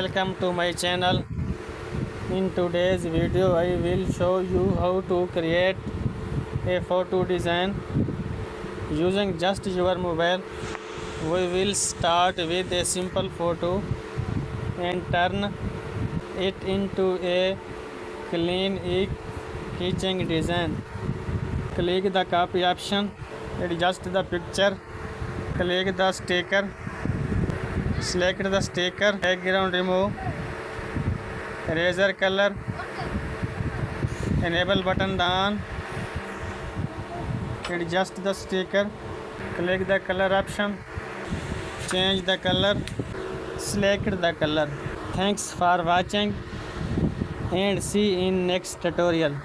welcome to my channel. In today's video I will show you how to create a photo design using just your mobile. We will start with a simple photo and turn it into a clean keychain design. Click the copy option, adjust the picture, click the sticker, select the sticker, background remove, eraser color, enable button on, adjust the sticker, click the color option, change the color, select the color. Thanks for watching and see in next tutorial.